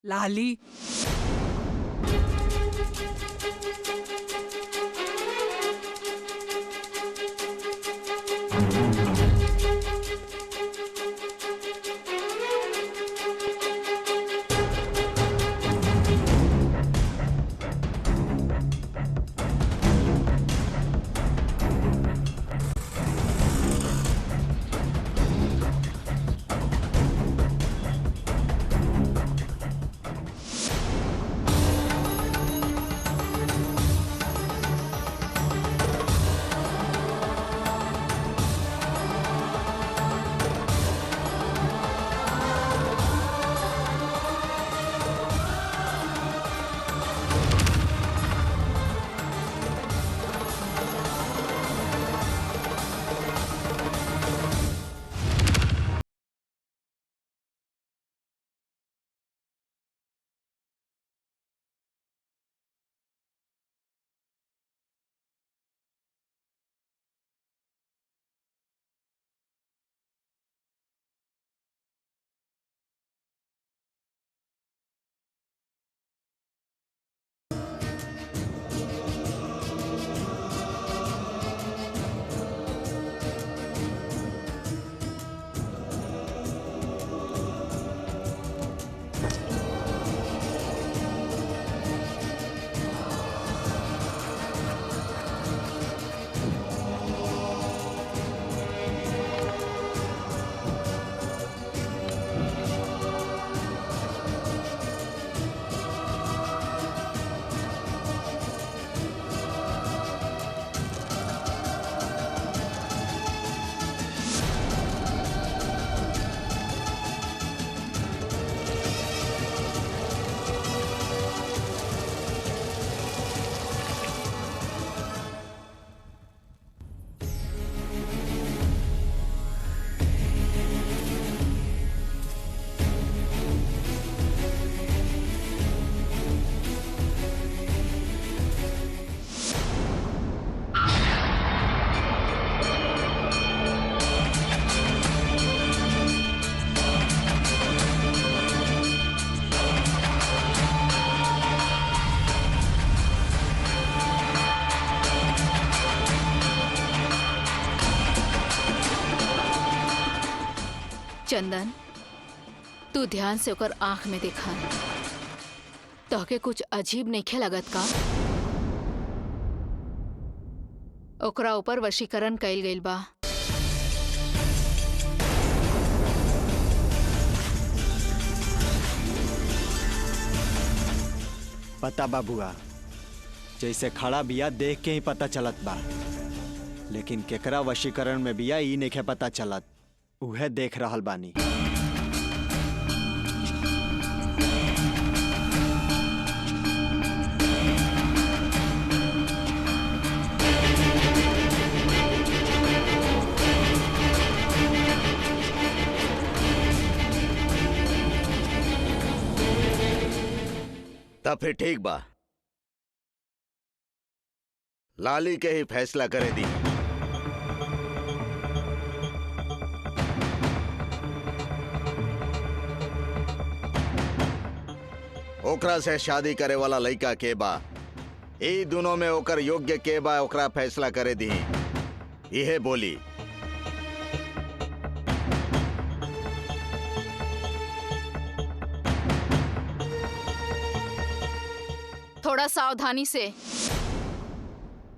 लाली। चंदन, तू ध्यान से ओकर आंख में देखा। तोहके कुछ अजीब नइखे लगत का? ओकरा ऊपर वशीकरण कइल गइल बा। पता बा बुआ, जैसे खड़ा बिया देख के ही पता चलत बा, लेकिन केकरा वशीकरण में बिया ई नइखे पता चलत। उहे देख रहल बानी। तब फिर ठीक बा, लाली के ही फैसला करे दी। ओकरा से शादी करे वाला लड़का के बा, ई दोनों में ओकर योग्य के बा, ओकरा फैसला करे दी। यह बोली। थोड़ा सावधानी से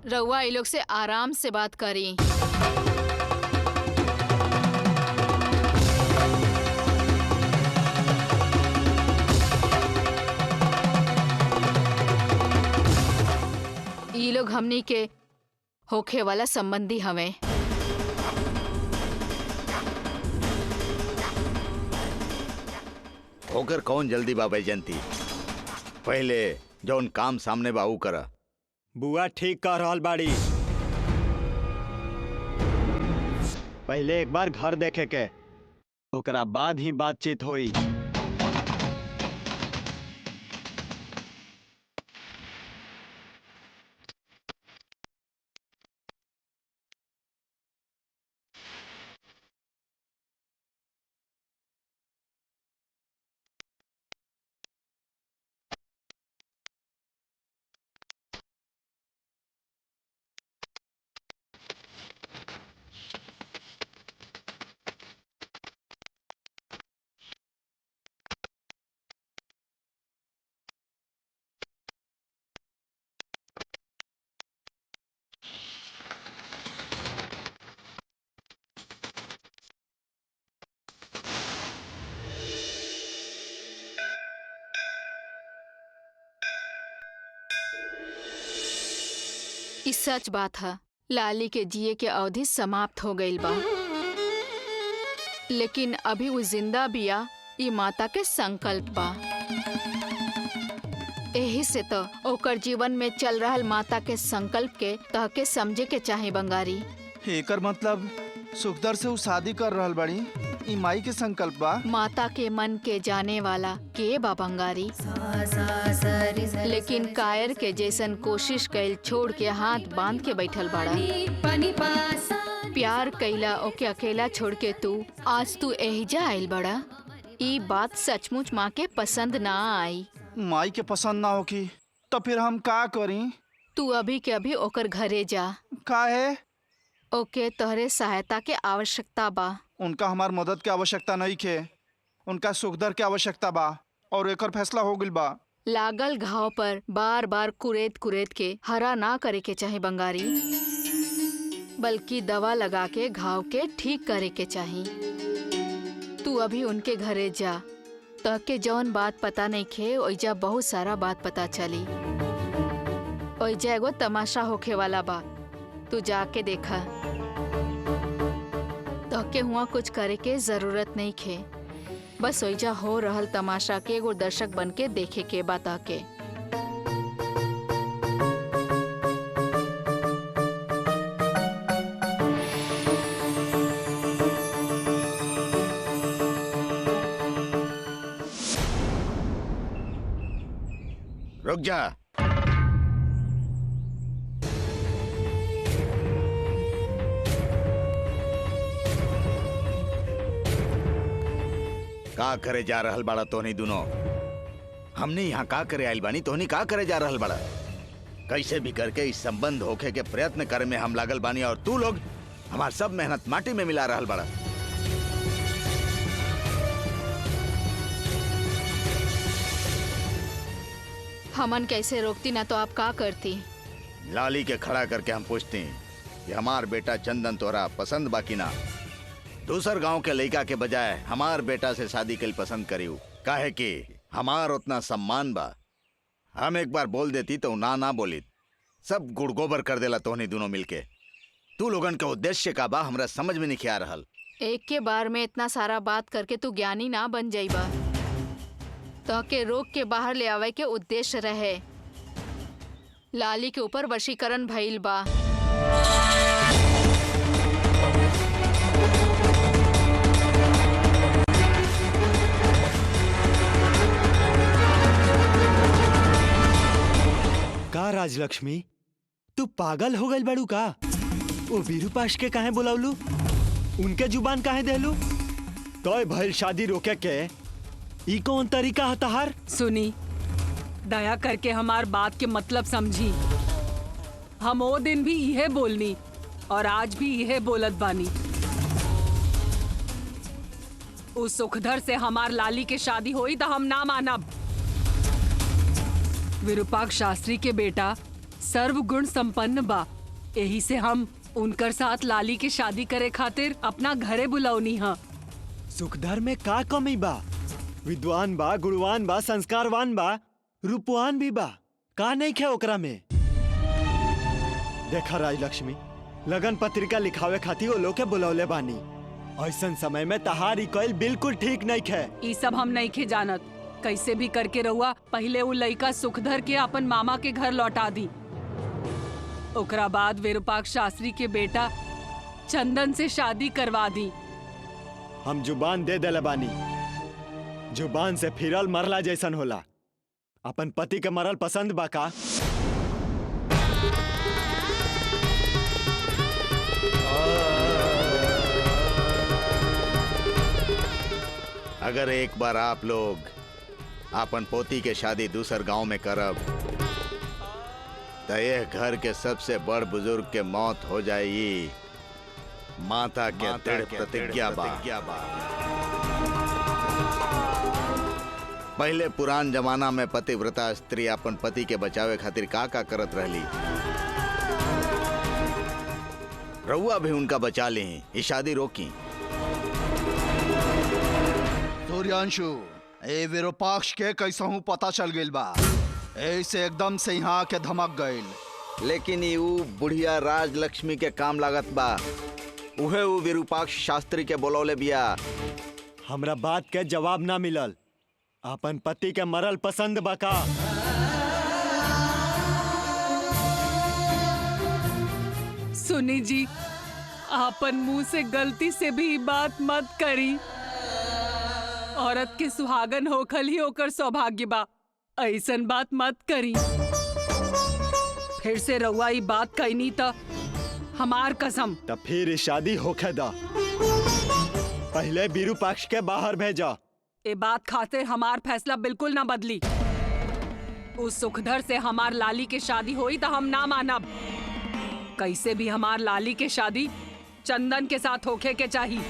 रउआ ये लोग से आराम से बात करी। ये लोग हमनी के होखे वाला संबंधी हवे। ओकर कौन जल्दी बा बैजंती? पहले जौन काम सामने बाऊ करा। बुआ ठीक कह रहल बाड़ी। पहले एक बार घर देखे के, ओकरा बाद ही बातचीत होई। ई सच बात है, लाली के जिए के अवधि समाप्त हो गईल बा, लेकिन अभी वो जिंदा बिया, ई माता के संकल्प बा। यही से तो ओकर जीवन में चल रहल माता के संकल्प के तहके समझे के चाहे बंगारी। एकर मतलब सुखदर से उ शादी कर रहल बड़ी, ई माई के संकल्प बा। माता के मन के जाने वाला के बा बंगारी, लेकिन कायर के जैसन कोशिश कैल छोड़ के हाथ बांध के बैठल बाड़ा। प्यार कैला ओके अकेला छोड़ के आज तू एहिजा आइल बड़ा। ई बात सचमुच माँ के पसंद ना आई। माई के पसंद ना होगी तो फिर हम का करी? तू अभी के अभी ओकर घरे जा। काहे? ओके तोहरे सहायता के आवश्यकता बा। उनका हमार मदद के आवश्यकता नहीं खे, उनका सुखदर के आवश्यकता बा और एकर फैसला हो गइल बा। लागल घाव पर बार बार कुरेद कुरेद के हरा ना करे के चाहे बंगारी, बल्कि दवा लगा के घाव के ठीक करे के चाही। तू अभी उनके घरे जा, तहके जौन बात पता नहीं खे ओइजा बहुत सारा बात पता चली। ओइजा एगो तमाशा होखे वाला बा, तू जाके देखा। तहके हुआ कुछ करे के जरूरत नहीं खे, बस ओइजा हो रहल तमाशा के एगो दर्शक बन के देखे के बा तहके। रुक जा। का करे जा रहल बाड़ा तोहनी दोनों? हमने यहाँ का करे आइल बानी, तोहनी का करे जा रहल बाड़ा? कैसे भी करके इस संबंध होखे के प्रयत्न करे में हम लागल बानी और तू लोग हमार सब मेहनत माटी में मिला रहल बाड़ा। हमन कैसे रोकती ना तो आप का करती? लाली के खड़ा करके हम पूछती कि हमार बेटा चंदन तोरा पसंद बा कि ना। दूसर गांव के लड़का के बजाय हमार बेटा से शादी के लिए पसंद करियो, काहे कि हमार उतना सम्मान बा। हम एक बार बोल देती तो ना ना बोली, सब गुड़ गोबर कर देला तोहनी दोनों मिलके। तू लोगन के उद्देश्य का बा हमरा समझ में नहीं आ रहल। एक के बार में इतना सारा बात करके तू ज्ञानी ना बन जाइबा। तो के रोक के बाहर ले आवे के उद्देश्य रहे। लाली के ऊपर वशीकरण भइल बा। का राजलक्ष्मी, तू पागल हो गई बड़ू का? वो विरूपाक्ष के काहे बुलावलू? उनके जुबान काहे देलू? तोय भइल शादी रोके के ई कौन तरीका है तहार? सुनी, दया करके हमार बात के मतलब समझी। हम वो दिन भी यह बोलनी और आज भी यह बोलत बानी। उस सुखधर से हमार लाली के शादी होई तो हम ना मानब। विरूपाक्ष शास्त्री के बेटा सर्वगुण संपन्न बा, यही से हम उनकर साथ लाली के शादी करे खातिर अपना घरे बुलावनी हा। सुखधर में का कमी बा? विद्वान बा, गुणवान बा, संस्कारवान बा, रूपवान भी बा। का नहीं खे ओकरा में? देखा राजलक्ष्मी, लगन पत्रिका लिखावे खातिर वो लोग के बुलौले बानी। ऐसन समय में तहारी कइल बिल्कुल ठीक नहीं खे। ई सब हम नहीं खे जानत। कैसे भी करके रहुआ पहले वो लड़का सुखधर के अपन मामा के घर लौटा दी, ओकरा बाद विरूपाक्ष शास्त्री के बेटा चंदन से शादी करवा दी। हम जुबान दे देले बानी, जुबान से फिरल मरला जैसन होला। अपन पति के मरल पसंद बा का? अगर एक बार आप लोग अपन पोती के शादी दूसर गांव में करब तो यह घर के सबसे बड़ बुजुर्ग के मौत हो जाएगी। माता के दृढ़ प्रतिज्ञा बा। पहले पुरान जमाना में पतिव्रता स्त्री अपन पति के बचावे खातिर का करत रहली। रउआ भी उनका बचा ली, ये शादी रोकी। सूर्यांशु, ए विरूपाक्ष के कैसा हूँ पता चल गइल बा। ऐसे एकदम से यहाँ के धमक गइल। लेकिन ई ऊ बुढ़िया राजलक्ष्मी के काम लागत बा। उहे ऊ विरूपाक्ष शास्त्री के बोलौले बिया। हमरा बात के जवाब ना मिलल। अपन पति के मरल पसंद बका। सुनी जी, आपन मुंह से गलती से भी बात मत करी। औरत के सुहागन होखल ही ओकर सौभाग्य बा, ऐसन बात मत करी। फिर से रउआ ई बात कहनी त हमार कसम। तब फिर ई शादी होखे दा। पहले विरूपाक्ष के बाहर भेजा। ए बात खातिर हमार फैसला बिल्कुल ना बदली। उस सुखधर से हमार लाली के शादी होई तो हम ना मानब। कैसे भी हमार लाली के शादी चंदन के साथ होखे के चाहिए।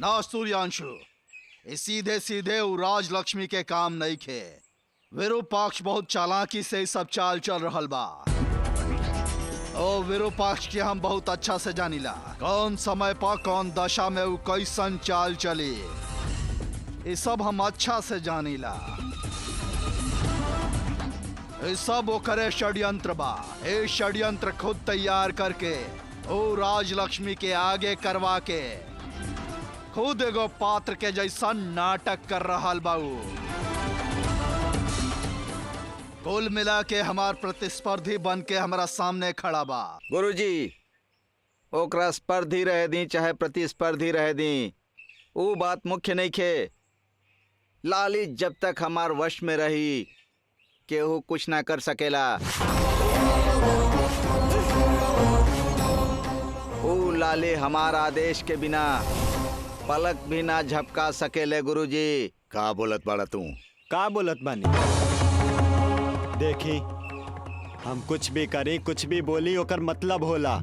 ना सूर्यांशु, ये सीधे सीधे उ राजलक्ष्मी के काम नहीं खे। विरूपाक्ष बहुत चालाकी से सब चाल चल रहल बा। ओ विरूपाक्ष के हम बहुत अच्छा से जानिला। कौन समय पर कौन दशा में उ कैसन चाल चली, ये सब हम अच्छा से जानिला। ये सब ओकरे षड्यंत्र बा। ये षड्यंत्र खुद तैयार करके ओ राजलक्ष्मी के आगे करवा के खुद एगो पात्र के जैसा नाटक कर रहा बाबू। कुल मिला के हमार प्रतिस्पर्धी बन के हमारा सामने खड़ा बा। गुरुजी, ओकरा स्पर्धी रह दी चाहे प्रतिस्पर्धी रह दी, वो बात मुख्य नहीं खे। लाली जब तक हमार वश में रही केहू कुछ ना कर सकेला। वो लाली हमार आदेश के बिना पलक भी ना झपका सकेले। गुरुजी, का बोलत बाड़ा तू? का बोलत बानी? देखी, हम कुछ भी करी, कुछ भी बोली, ओकर मतलब होला।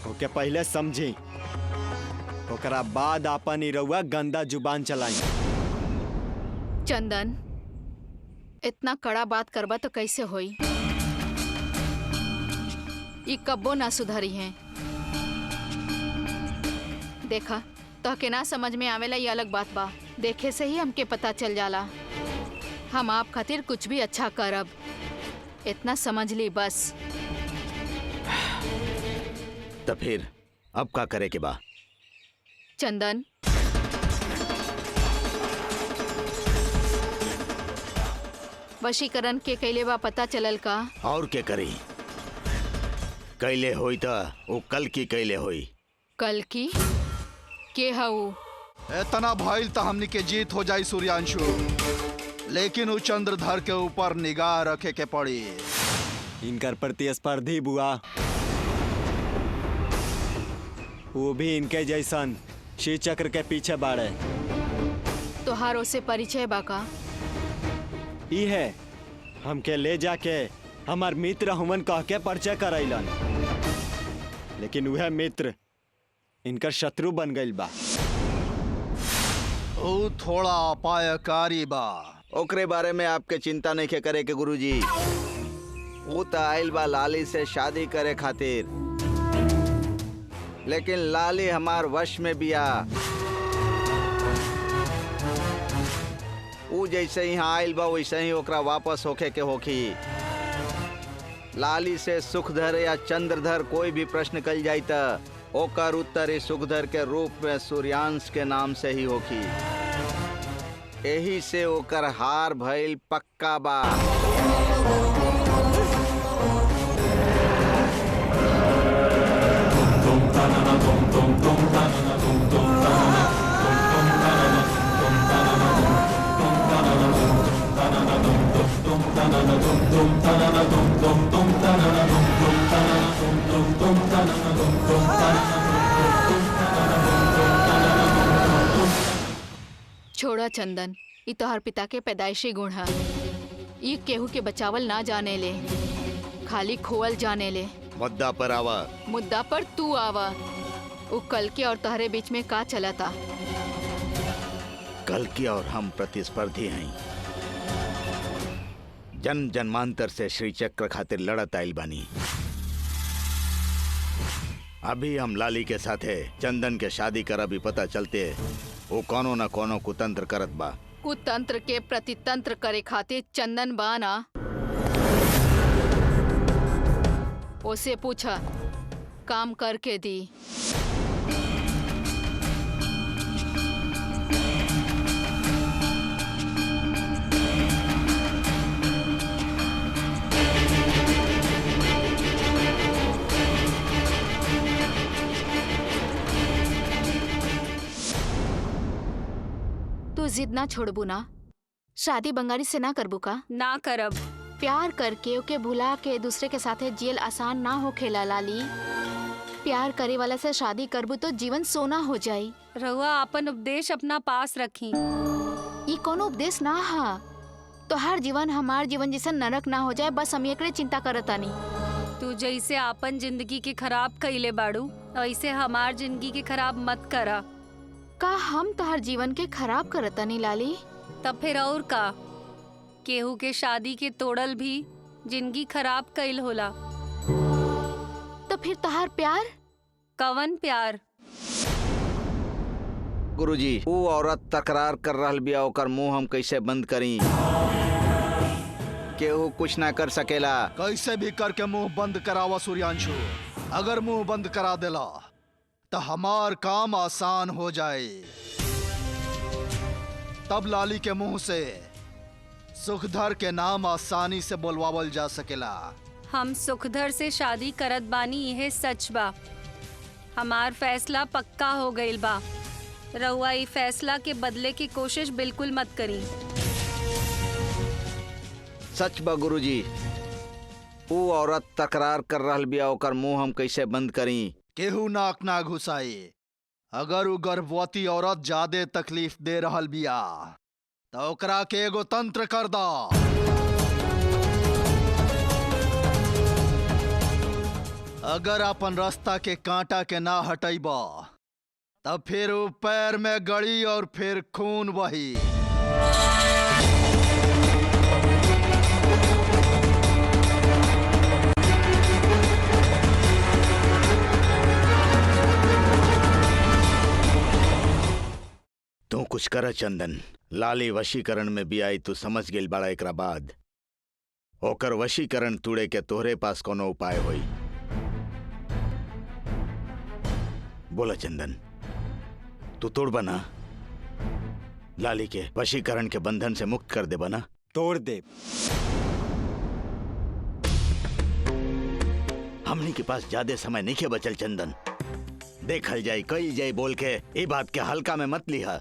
ओके पहले समझी, ओकरा बाद आपन ई रउआ गंदा जुबान चलाई। चंदन, इतना कड़ा बात करबा तो कैसे होई? ये कब्बो ना सुधरी है। देखा तो के ना समझ में आवेला, ये अलग बात बा। देखे से ही हमके पता चल जाला। हम आप खातिर कुछ भी अच्छा करब, इतना समझ ली बस। तो फिर अब का करे के बा? चंदन, वशीकरण के कैले बा पता चलल का? और के करी? कैले होई तो वो कल की कैले होई। कल की के हऊ? इतना भइल तो हमनी के जीत हो जाई सूर्यांशु, लेकिन उ चंद्रधर के ऊपर निगाह रखे के पड़ी। इनकर प्रतिस्पर्धी बुआ, वो भी इनके जैसन श्री चक्र के पीछे बाड़े। तोहार से परिचय बाका? ई है हमके ले जाके हमार मित्र हुमन कह के परिचय करैलन, लेकिन वह मित्र इनकर शत्रु बन गइल बा। उ थोड़ा अपायकारी बा। ओकरे बारे में आपके चिंता नहीं के करे के गुरुजी। वो तो आइल बा लाली से शादी करे खातिर, लेकिन लाली हमार वश में बिया। वो जैसे यहाँ आइल बा वैसे ही ओकरा वापस होके के होखी। लाली से सुखधर या चंद्रधर कोई भी प्रश्न कल जाई त ओकर उत्तर इस सुखधर के रूप में सूर्यांश के नाम से ही होखी। यही से ओकर हार भइल पक्का बा। छोड़ा चंदन, ये तोहर पिता के पैदाइशी गुण है। ये केहू के बचावल ना जाने ले, खाली खोवल जाने ले। मुद्दा पर आवा। मुद्दा पर तू आवा। वो कल के और तोहरे बीच में का चला था? कल की और हम प्रतिस्पर्धी हैं। जन्म जन्मांतर से श्री चक्र खातिर लड़त आइल बानी। अभी हम लाली के साथे चंदन के शादी करब ई पता चलते वो कोनो न कोनो कुतंत्र करत बा। कुतंत्र के प्रतितंत्र करे खातिर चंदन बाना, उसे पूछा काम करके दी। तू जिद ना छोड़बू ना? शादी बंगारी से ना करबू का? ना करब। प्यार करके ओके भुला के दूसरे के साथे जेल आसान ना हो खेला लाली। प्यार करे वाला से शादी करबू तो जीवन सोना हो जाई। रहुआ अपन उपदेश अपना पास रखी। ये कोनो उपदेश ना हा। तो हर जीवन हमार जीवन जैसा नरक ना हो जाए, बस हम एकरे चिंता करतानी। तू जैसे अपन जिंदगी के खराब कइले बाड़ू, ऐसे हमार जिंदगी के खराब मत करा। का हम तो हर जीवन के खराब करतानी लाली? तब फिर और का? केहू के शादी के तोड़ल भी जिंदगी खराब कइल होला। तो फिर तहार प्यार? कवन प्यार? गुरुजी, वो औरत तकरार कर रहल बिया, ओकर मुंह हम कैसे बंद करी? केहू कुछ ना कर सकेला। कैसे भी करके मुंह बंद करावा सूर्यांशु। अगर मुंह बंद करा देला तो हमार काम आसान हो जाए। तब लाली के मुंह से सुखधर के नाम आसानी से बोलवावल जा सकेला। हम सुखधर से शादी करत बानी, यह सच बा। हमार फैसला पक्का हो गइल बा। रउआ ई फैसला के बदले की कोशिश बिल्कुल मत करी। सच बा गुरुजी, वो औरत तकरार कर रहल बिया, ओकर मुंह हम कैसे बंद करी? केहू नाक ना घुसाई। अगर वो गर्भवती औरत ज्यादा तकलीफ दे रहल बिया तो ओकरा के एगो तंत्र कर दा। अगर अपन रास्ता के कांटा के ना हटैबा तब फिर वो पैर में गड़ी और फिर खून बही। तू कुछ कर चंदन। लाली वशीकरण में भी आई, तू समझ गेल बाड़ा। एकरा बाद ओकर वशीकरण तोड़े के तोहरे पास कोनो उपाय होई? बोला चंदन, तू तोड़ बना, लाली के वशीकरण के बंधन से मुक्त कर दे बना। तोड़ दे। हमनी के पास ज्यादा समय नहीं के बचल चंदन। देखल जाए कई जाए बोल के ये बात के हल्का में मत लिहा।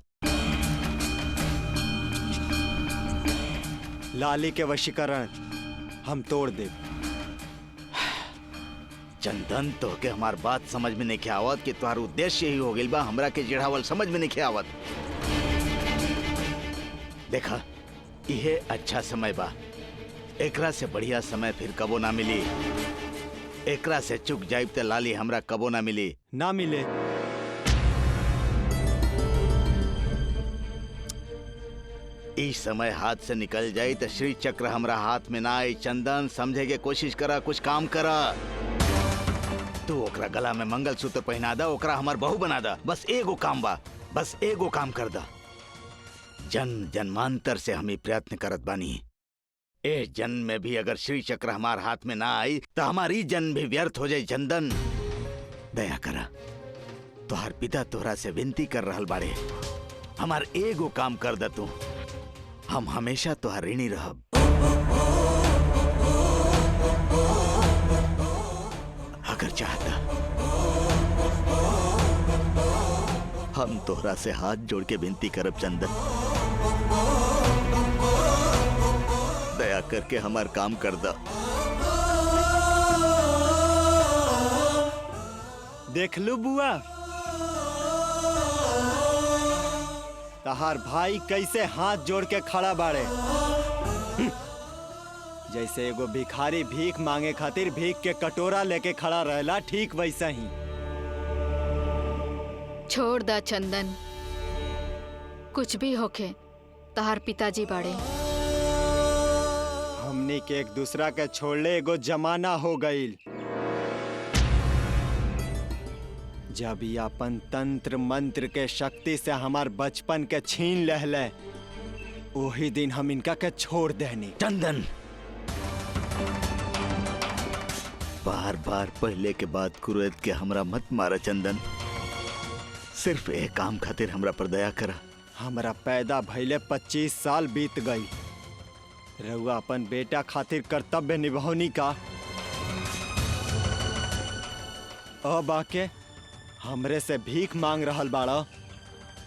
लाली के वशीकरण हम तोड़ दे। चंदन, तो के हमार बात समझ में नहीं आवत कि तुम्हार उद्देश्य ही हो गइल बा हमरा के जिढ़ावल समझ में नहीं आवत। देखा, इहे अच्छा समय बा। एकरा से बढ़िया समय फिर कबो ना मिली। एकरा से चुक जाइब ते लाली हमरा कबो ना मिली। ना मिले। इस समय हाथ से निकल जाई तो श्री चक्र हमरा हाथ में ना आई। चंदन, समझे के कोशिश करा, कुछ काम करा। तू ओकरा गला में मंगलसूत्र पहना दा, ओकरा हमार बहू बना दा। बस एगो काम बा, बस एगो काम कर दा। जन्म जन्मांतर से हम प्रयत्न करत बानी। ए जन्म में भी अगर श्री चक्र हमार हाथ में ना आई तो हमारी जन्म भी व्यर्थ हो जाए। चंदन, दया करा, तुहार पिता तोहरा से विनती कर रहल बाड़े। हमार एगो काम कर दा तू, हम हमेशा तुहार ऋणी रहब। अगर चाहता हम तोहरा से हाथ जोड़ के विनती करब चंदन, दया करके हमार काम कर दा। देख लो बुआ, तहार भाई कैसे हाथ जोड़ के खड़ा बाड़े। जैसे एगो भिखारी भीख मांगे खातिर भीख के कटोरा लेके खड़ा रहला, ठीक वैसा ही। छोड़ दा चंदन, कुछ भी होके तहार पिताजी बाड़े। हमने के एक दूसरा के छोड़ले एगो जमाना हो गईल। जब ये अपन तंत्र मंत्र के शक्ति से हमार बचपन के छीन लहले, वही दिन हम इनका के छोड़ देनी। चंदन, बार बार पहले के बाद कुरैद के हमरा मत मारा चंदन। सिर्फ एक काम खातिर हमरा पर दया करा। हमरा पैदा भइले 25 साल बीत गई। रउआ अपन बेटा खातिर कर्तव्य निभावनी का। अब आके हमरे से भीख मांग रहल बाड़ा,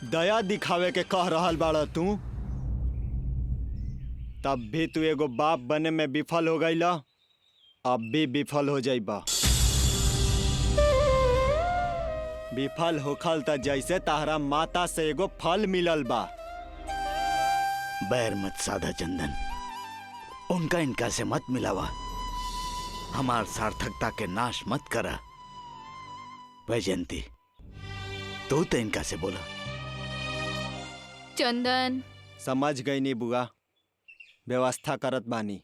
दया दिखावे के कह रहल बाड़ा तू। तब भी तू एगो बाप बने में विफल हो गईला, अब भी विफल हो जाइबा। विफल होखल त जैसे ताहरा माता से एगो फल मिलल बा। बैर मत साधा चंदन, उनका इनका से मत मिलावा। हमार सार्थकता के नाश मत करा। वैजयंती, तू तो इनका से बोला। चंदन, समझ गई नी बुआ, व्यवस्था करत बानी।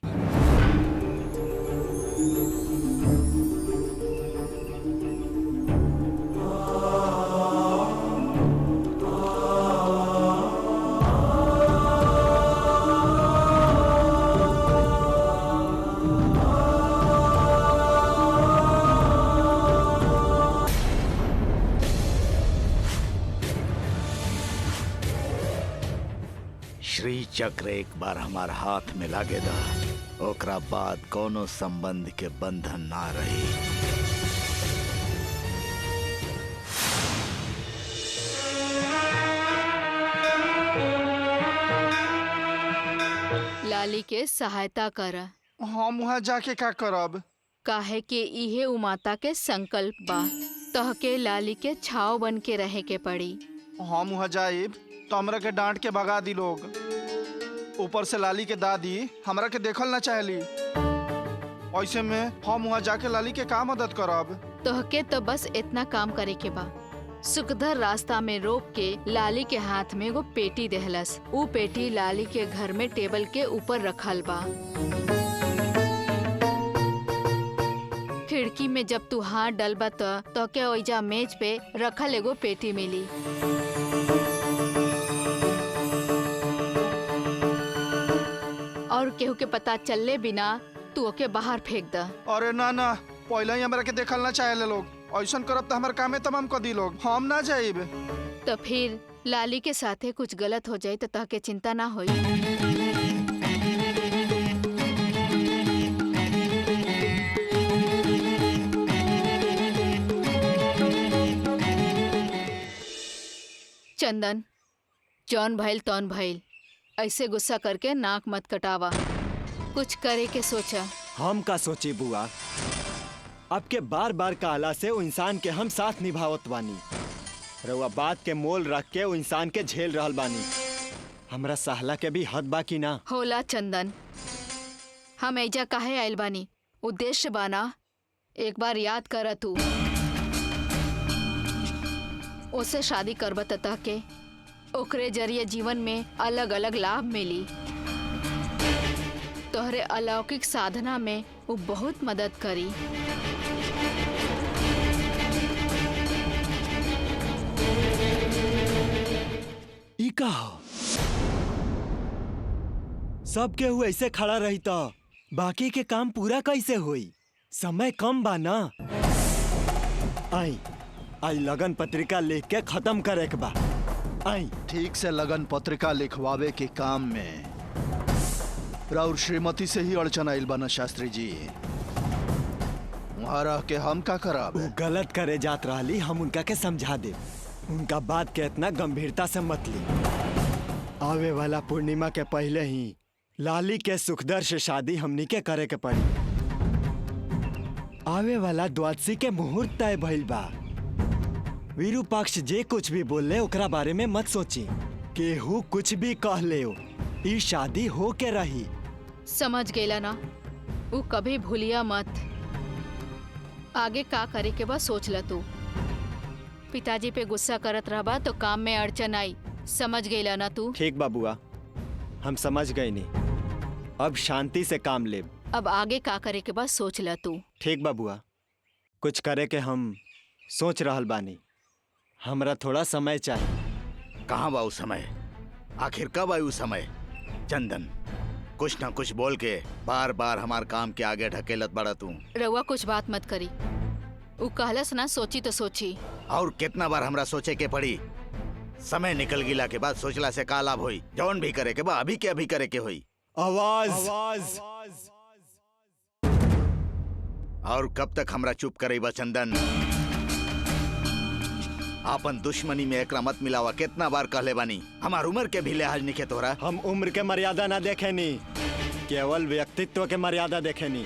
श्री चक्र एक बार हमार हाथ में लागे दा, ओकरा बाद कोनो संबंध के बंधन ना रही। लाली के सहायता कर। हम वहाँ जाके का करब? काहे के इहे उ माता के संकल्प बा। तहके लाली के छाव बन के रहे के पड़ी। हम वहाँ जाइब तो हमरा के डांट के भगा दी लोग। ऊपर से लाली के दादी हमरा के देखल ना चाहली। ऐसे में हम वहाँ जाके लाली के का मदद करब? तहके तो बस इतना काम करे के बा। सुखधर रास्ता में रोक के लाली के हाथ में एगो पेटी देहलस। उ पेटी लाली के घर में टेबल के ऊपर रखल बा। खिड़की में जब तू हाथ डलबा तो के ओइजा मेज पे रखल एगो पेटी मिली। और केहू के पता चलले बिना तू ओके बाहर फेंक द। अरे ना ना, पहले ही हमरा के देखल ना चाहेले लोग। ऐसन करब तो हमार कामे तमाम कर दी लोग। हम ना जाइब। तो फिर लाली के साथे कुछ गलत हो जाए तो तहके चिंता ना होई। चंदन, जौन भइल तौन भइल, ऐसे गुस्सा करके नाक मत कटावा। कुछ करे के सोचा। हम का सोची बुआ, अब के बार बार कहला से उ इंसान के हम साथ निभावत बानी। रउआ बात के मोल रख के उ इंसान के झेल रहल बानी। हमरा सहला के भी हद बाकी ना होला। चंदन, हम ऐजा काहे आइल बानी? उद्देश्य बाना। एक बार याद कर तू। उसे शादी करब तह के ओकरे जरिए जीवन में अलग अलग लाभ मिली। तोहरे अलौकिक साधना में वो बहुत मदद करी। ई का हो? सब के हुए ऐसे खड़ा रही तो बाकी के काम पूरा कैसे हुई? समय कम बा ना। आई आज लगन पत्रिका लिख के खत्म करे के बा। आई ठीक से लगन पत्रिका लिखवावे के काम में राउर श्रीमती से ही अड़चन आइल बना शास्त्री जी। वहाँ रह के हम का करब? वो गलत करे जात रहली, हम उनका के समझा दे। उनका बात के इतना गंभीरता से मत ली। आवे वाला पूर्णिमा के पहले ही लाली के सुखदर से शादी हमनी के करे के पड़ी। आवे वाला द्वादशी के मुहूर्त तय भइल बा। विरूपाक्ष जे कुछ भी बोले ओकरा बारे में मत सोची। केहू कुछ भी कह ले, ई शादी हो के रही। समझ गेला ना? वो कभी भूलिया मत। आगे का करे के बा सोच ल तू। पिताजी पे गुस्सा करत रहबा तो काम में अड़चन आई। समझ गेला ना तू? ठीक बा बुआ, हम समझ गए नी। अब शांति से काम ले। अब आगे का करे के बाद सोच ल तू। ठीक बा बुआ, कुछ करे के हम सोच रहल बानी। हमरा थोड़ा समय चाहिए। कहाँ बा उस समय? आखिर कब आई उस समय? चंदन, कुछ ना कुछ बोल के बार बार हमार काम के आगे ढकेलत बड़ा तू। रउआ कुछ बात मत करी। उ कहलस ना सोची तो सोची। और कितना बार हमरा सोचे के पड़ी? समय निकल गिला के बाद सोचला से का लाभ होई? जौन भी करे के बा अभी के अभी करे के होई। आवाज और कब तक हमरा चुप करे बा चंदन? आपन दुश्मनी में एकरा मत मिलावा। कितना बार कहले बानी, हमार उम्र के भी लिहाज निके तोहरा। हम उम्र के मर्यादा ना देखेनी, केवल व्यक्तित्व के मर्यादा देखेनी।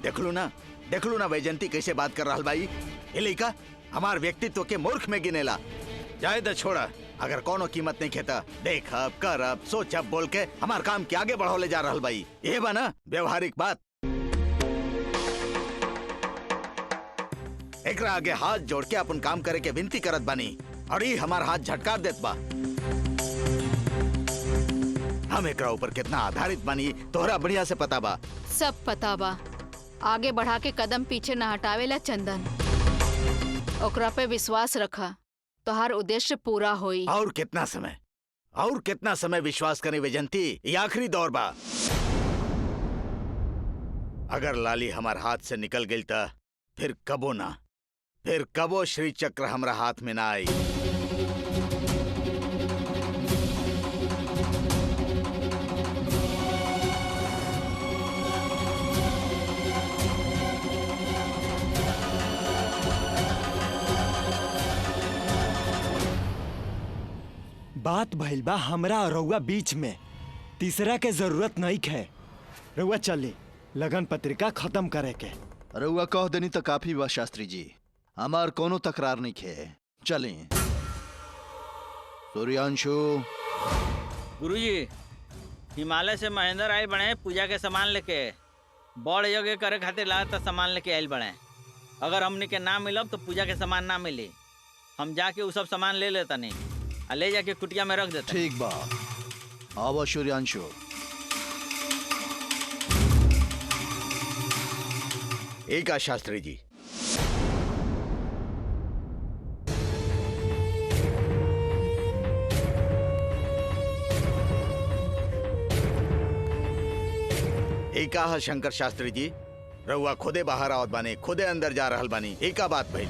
देखलू ना वैजंती कैसे बात कर रहा भाई। ये लइका हमार व्यक्तित्व के मूर्ख में गिनेला। जाए द छोड़ा, अगर कोनो कीमत नहीं खेता देखब करब सोचब बोल के हमार काम के आगे बढ़ोले जा रहा भाई। ये बा ना व्यवहारिक बात। एकरा आगे हाथ जोड़ के अपन काम करे के विनती करत बानी और ये हमार हाथ झटकार देत बा। हम एकरा ऊपर कितना आधारित बानी तोहरा बढ़िया से पता बा। सब पता बा। आगे बढ़ा के कदम पीछे न हटावेला चंदन। ओकरा पे विश्वास रखा, तोहार उद्देश्य पूरा होई। और कितना समय विश्वास करें वैजंती? ये आखिरी दौर बा। अगर लाली हमार हाथ से निकल गई था फिर कबो श्री चक्र हमरा हाथ में ना आई। बात भइल बा हमरा और रउआ बीच में, तीसरा के जरूरत नहीं है। रउआ चले लगन पत्रिका खत्म करे के। रउआ कह देनी तो काफी बा शास्त्री जी, हमार कोनो तकरार नहीं खे। चलें। सूर्यांशु। गुरुजी, हिमालय से महेंद्र आयल बने पूजा के सामान लेके। बड़ यज्ञ करे खातिर लागत सामान लेके आयल बने। अगर हमने के ना मिलब तो पूजा के सामान ना मिली। हम जाके वो सब सामान ले लेता नहीं, ले जाके कुटिया में रख देते। ठीक बा, आओ सूर्यांशु। एक शास्त्री जी, एक शंकर शास्त्री जी, रउआ खुदे बाहर आवत बानी, खुदे अंदर जा रहल बानी। एक बात भइल।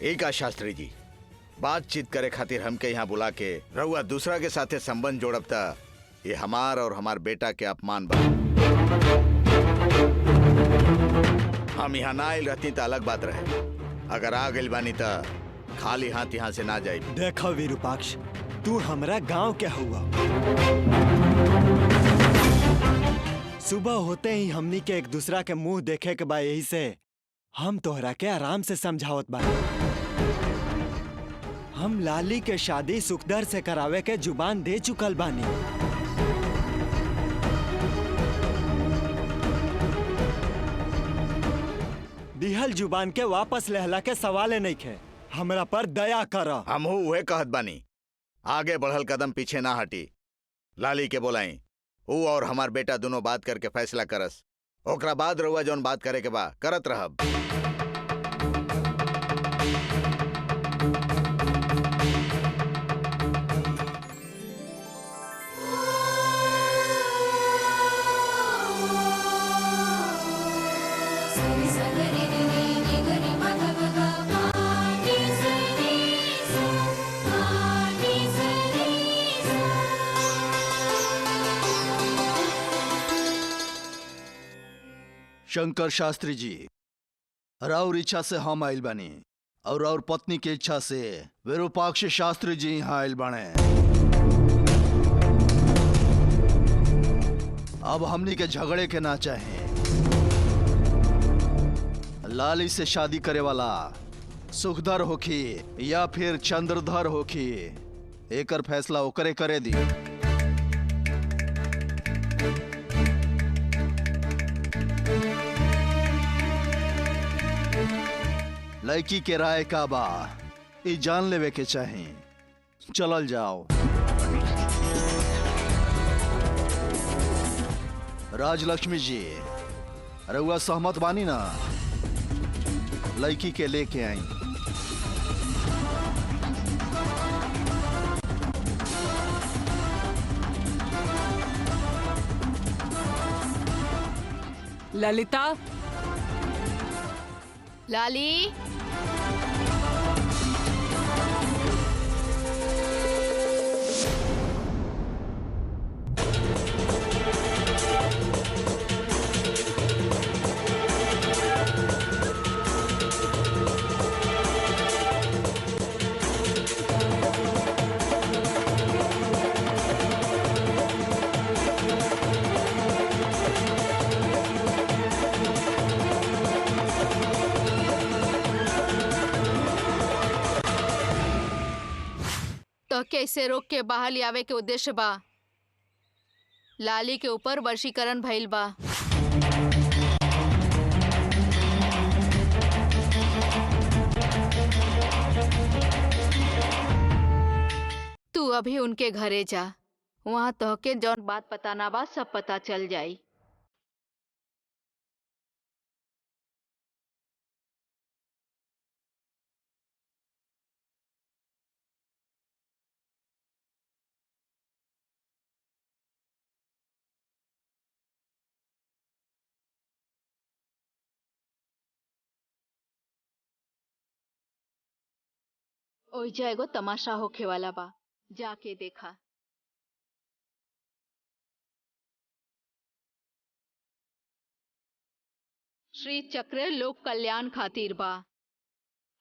एक शास्त्री जी, बातचीत करे खातिर हमके यहाँ बुला के रउआ दूसरा के साथे संबंध जोड़बता, ये हमार और हमार बेटा के अपमान बा। हम यहाँ ना आइल रहती तो अलग बात रहे। अगर आ गइल बानी तो खाली हाथ यहाँ से ना जाए। देखो विरूपाक्ष, तू हमरा गांव के हुआ। सुबह होते ही हमनी के एक दूसरा के मुंह देखे के बा, यही से हम तोहरा के आराम से समझावत बानी। हम लाली के शादी सुखदर से करावे के जुबान दे चुकल बानी। दिहल जुबान के वापस लहला के सवाले नहीं खे। हमरा पर दया कर। हम उहे कहत बानी, आगे बढ़ल कदम पीछे ना हटी। लाली के बोलाई, वो और हमार बेटा दोनों बात करके फैसला करस। ओकरा बाद रउआ जौन बात करे के बा करत रहब। शंकर शास्त्री जी, राउर इच्छा से हम आइल बानी और राउर पत्नी की इच्छा से विरूपाक्ष शास्त्री जी यहाँ आइल बने। अब हमनी के झगड़े के ना चाहे। लाली से शादी करे वाला सुखधर होखी या फिर चंद्रधर होखी, एकर फैसला ओकरे करे दी। लड़की के राय का बा ई जान लेवे के चाही। चलल जाओ। राजलक्ष्मी जी, रउआ सहमत बानी ना? लड़की के लेके आई। ललिता, लाली, तो कैसे रोक के बाहर लियावे के उद्देश्य बा? लाली के ऊपर वशीकरण भइल बा। तू अभी उनके घरे जा, वहाँ तोहके जौन बात पता ना बा सब पता चल जाई। ओइजा एगो तमाशा होखे वाला बा, जाके देखा। श्री चक्र लोक कल्याण खातिर बा,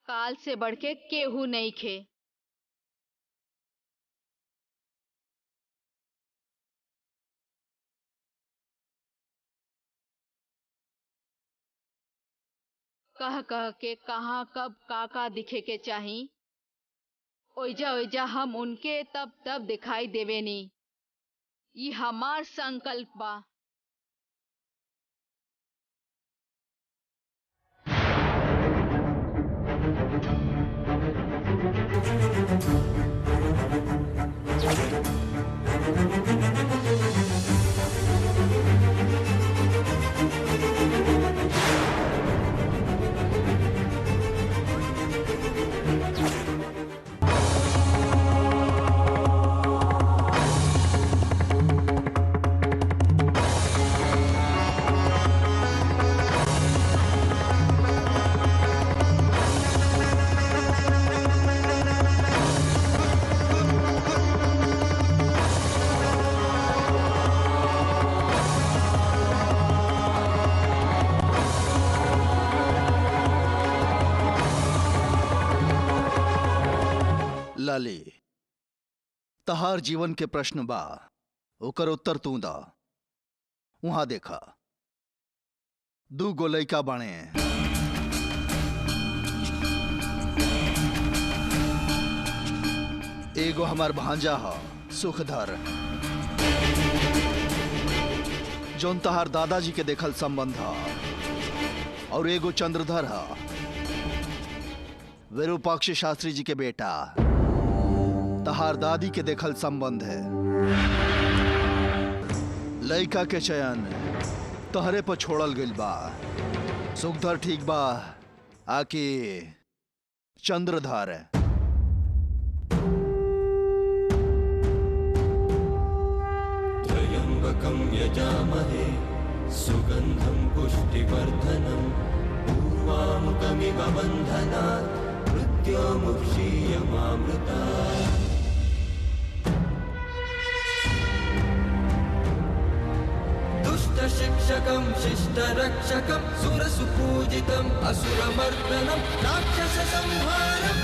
काल से बढ़ के केहू नहीं खे। कह कह के कहाँ कब का दिखे के चाही, ओइजा ओइजा हम उनके तब तब दिखाई देवे नी। ये हमार संकल्प बा। लाली, तहार जीवन के प्रश्न बा, ओकर उत्तर तू दा। वहां देखा, दू गो लइका बाणे। एगो हमार भांजा ह सुखधर, जौन तहार दादाजी के देखल संबंध ह, और एगो चंद्रधर ह, विरूपाक्ष शास्त्री जी के बेटा। तहार दादी के देखल संबंध है। लइका के चयन तहरे पर छोड़ल गइल बा। सुखधर ठीक बा आकि चंद्रधर? त्र्यंबकं यजामहे सुगंधं पुष्टिवर्धनम् उर्वामुकमिव बन्धनात् मृत्योर्मुक्षीयमामृतात्। दुष्टशिक्षकं शिष्टरक्षकं सुरसुपूजितम् असुरमर्दनं राक्षससंहारम्।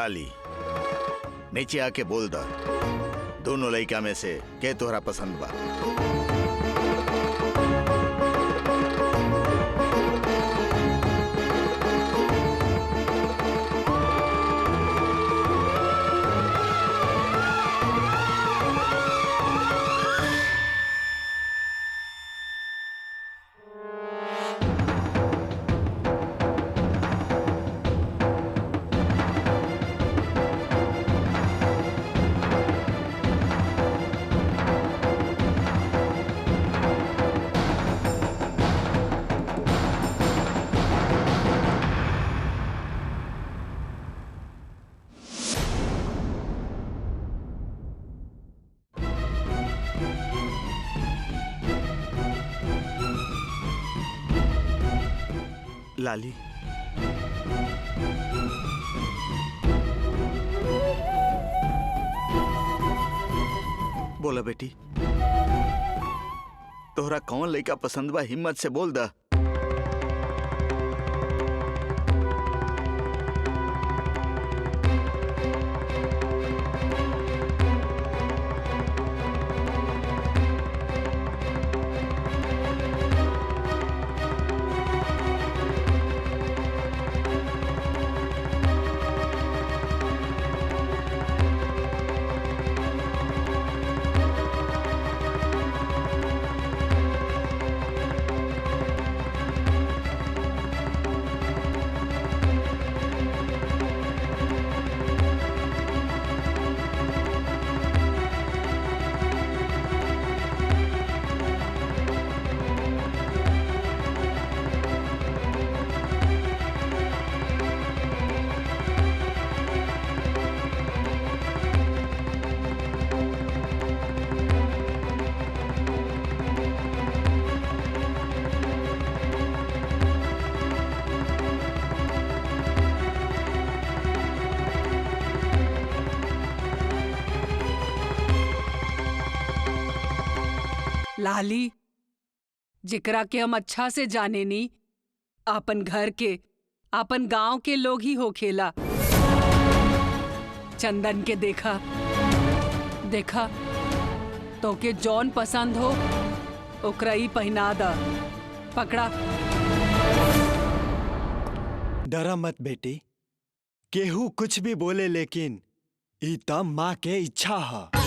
लाली नीचे आके बोल दा दोनों लड़का में से के तोहरा पसंद बा। लाली, बोला बेटी, तोहरा कौन लड़का पसंद बा? हिम्मत से बोल दा। लाली, जिकरा के हम अच्छा से जाने नी, आपन घर के, आपन गांव के लोग ही हो खेला। चंदन के देखा देखा तो के जौन पसंद हो ओकरा ही पहना दा। पकड़ा। डरा मत बेटी, केहू कुछ भी बोले लेकिन ई त माँ के इच्छा है।